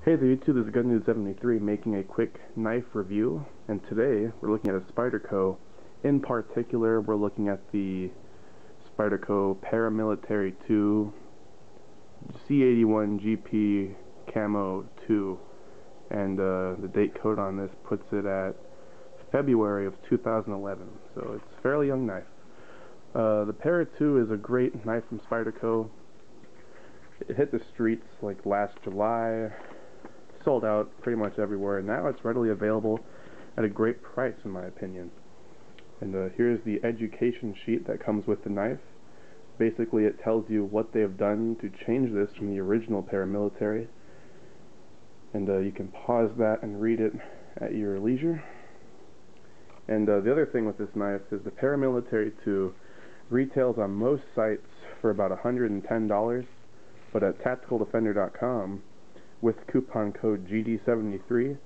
Hey there YouTube, this is GunDude73 making a quick knife review, and today we're looking at a Spyderco. In particular, we're looking at the Spyderco Paramilitary 2 C81 GP Camo 2, and the date code on this puts it at February of 2011, so it's a fairly young knife. The Para 2 is a great knife from Spyderco. It hit the streets like last July, sold out pretty much everywhere, and now it's readily available at a great price in my opinion. And here's the education sheet that comes with the knife. Basically it tells you what they have done to change this from the original Paramilitary, and you can pause that and read it at your leisure. And the other thing with this knife is the Paramilitary 2 retails on most sites for about $110, but at tacticaldefender.com with coupon code GD73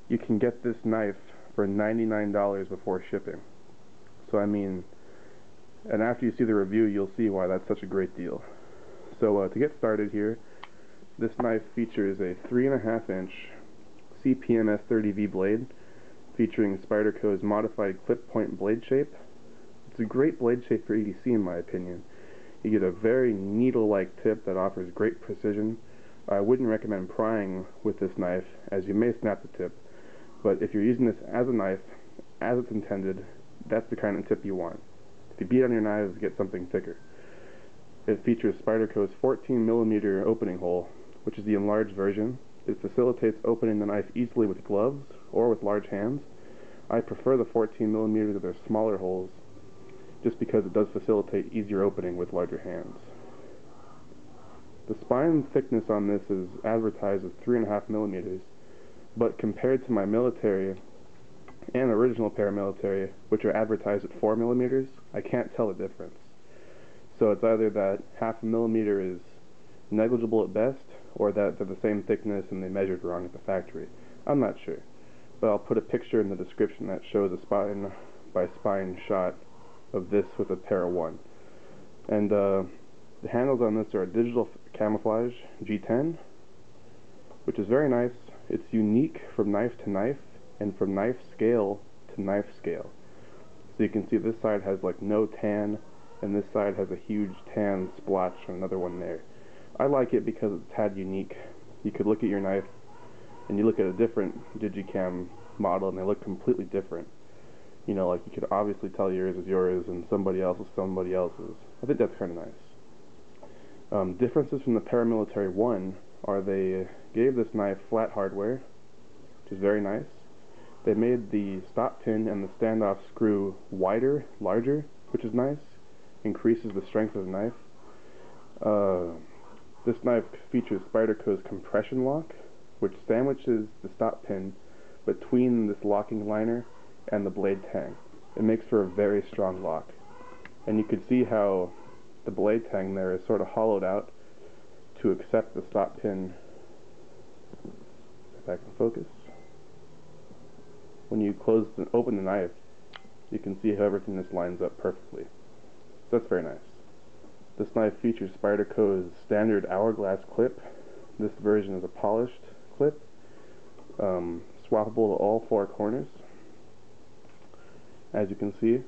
you can get this knife for $99 before shipping. So I mean, and after you see the review you'll see why that's such a great deal. So to get started here, this knife features a 3.5 inch CPMS 30V blade featuring Spyderco's modified clip point blade shape. It's a great blade shape for EDC in my opinion. You get a very needle-like tip that offers great precision. I wouldn't recommend prying with this knife, as you may snap the tip, but if you're using this as a knife, as it's intended, that's the kind of tip you want. If you beat on your knives, get something thicker. It features Spyderco's 14mm opening hole, which is the enlarged version. It facilitates opening the knife easily with gloves or with large hands. I prefer the 14mm with their smaller holes, just because it does facilitate easier opening with larger hands. The spine thickness on this is advertised as 3.5mm, but compared to my military and original Paramilitary, which are advertised at 4mm, I can't tell the difference. So it's either that 0.5mm is negligible at best, or that they're the same thickness and they measured wrong at the factory. I'm not sure, but I'll put a picture in the description that shows a spine by spine shot of this with a Para 1. And the handles on this are a digital camouflage G10, which is very nice. It's unique from knife to knife and from knife scale to knife scale. So you can see this side has like no tan, and this side has a huge tan splotch and another one there. I like it because it's a tad unique. You could look at your knife and you look at a different Digicam model and they look completely different. You know, like you could obviously tell yours is yours and somebody else is somebody else's. I think that's kind of nice. Differences from the Paramilitary 1 are they gave this knife flat hardware, which is very nice. They made the stop pin and the standoff screw wider, larger, which is nice. Increases the strength of the knife. This knife features Spyderco's compression lock, which sandwiches the stop pin between this locking liner and the blade tang. It makes for a very strong lock. And you can see how the blade tang there is sort of hollowed out to accept the stop pin. If I can focus. When you open the knife, you can see how everything just lines up perfectly. So that's very nice. This knife features Spyderco's standard hourglass clip. This version is a polished clip, swappable to all four corners. As you can see,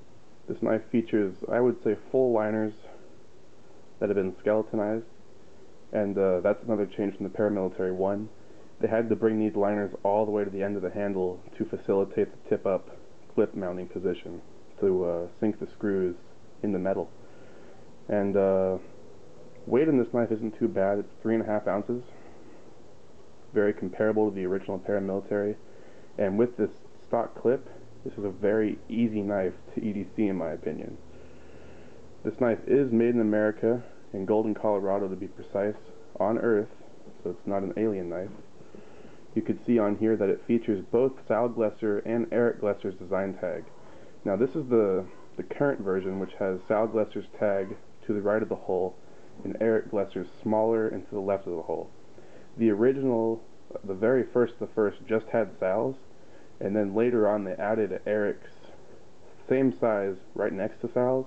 this knife features, I would say, full liners that have been skeletonized, and that's another change from the Paramilitary 1. They had to bring these liners all the way to the end of the handle to facilitate the tip-up clip mounting position to sink the screws in the metal. And weight in this knife isn't too bad. It's 3.5 ounces, very comparable to the original Paramilitary. And with this stock clip, this is a very easy knife to EDC in my opinion. This knife is made in America, in Golden, Colorado to be precise, on Earth, so it's not an alien knife. You can see on here that it features both Sal Glesser and Eric Glesser's design tag. Now this is the current version, which has Sal Glesser's tag to the right of the hull and Eric Glesser's smaller and to the left of the hull. The original, the very first, just had Sal's, and then later on they added Eric's same size right next to Sal's,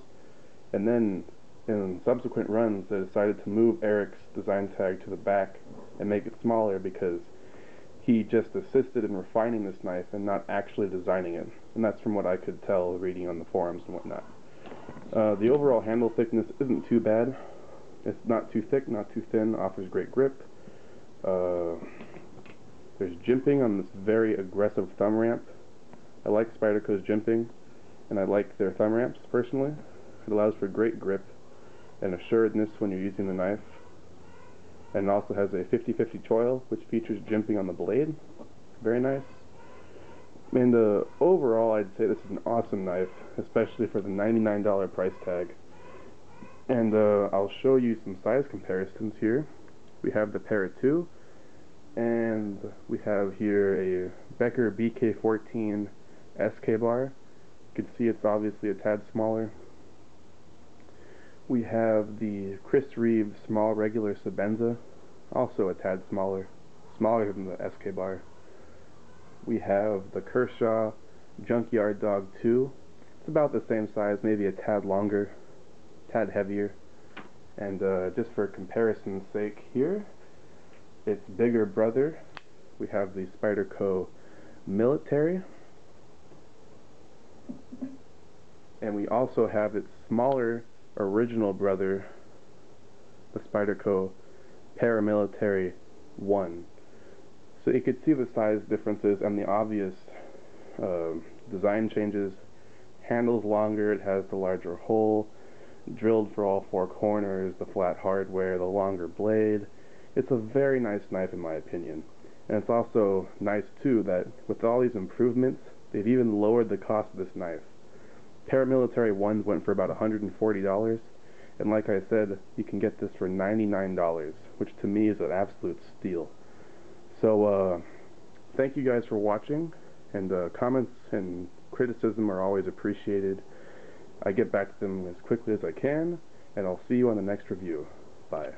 and then in subsequent runs they decided to move Eric's design tag to the back and make it smaller because he just assisted in refining this knife and not actually designing it. And that's from what I could tell reading on the forums and whatnot. The overall handle thickness isn't too bad. It's not too thick, not too thin, offers great grip. There's jimping on this very aggressive thumb ramp. I like Spyderco's jimping, and I like their thumb ramps personally. It allows for great grip and assuredness when you're using the knife. And it also has a 50/50 choil, which features jimping on the blade. Very nice. And overall, I'd say this is an awesome knife, especially for the $99 price tag. And I'll show you some size comparisons here. We have the Para 2, and we have here a Becker BK14 SK bar. You can see it's obviously a tad smaller. We have the Chris Reeve small regular Sebenza, also a tad smaller than the SK bar. We have the Kershaw Junkyard Dog 2. It's about the same size, maybe a tad longer, tad heavier. And just for comparison's sake here, its bigger brother, we have the Spyderco Military. And we also have its smaller original brother, the Spyderco Paramilitary 1. So you could see the size differences and the obvious design changes. Handle's longer, it has the larger hole, drilled for all four corners, the flat hardware, the longer blade. It's a very nice knife in my opinion. And it's also nice too that with all these improvements, they've even lowered the cost of this knife. Paramilitary ones went for about $140, and like I said, you can get this for $99, which to me is an absolute steal. So thank you guys for watching, and comments and criticism are always appreciated. I get back to them as quickly as I can, and I'll see you on the next review. Bye.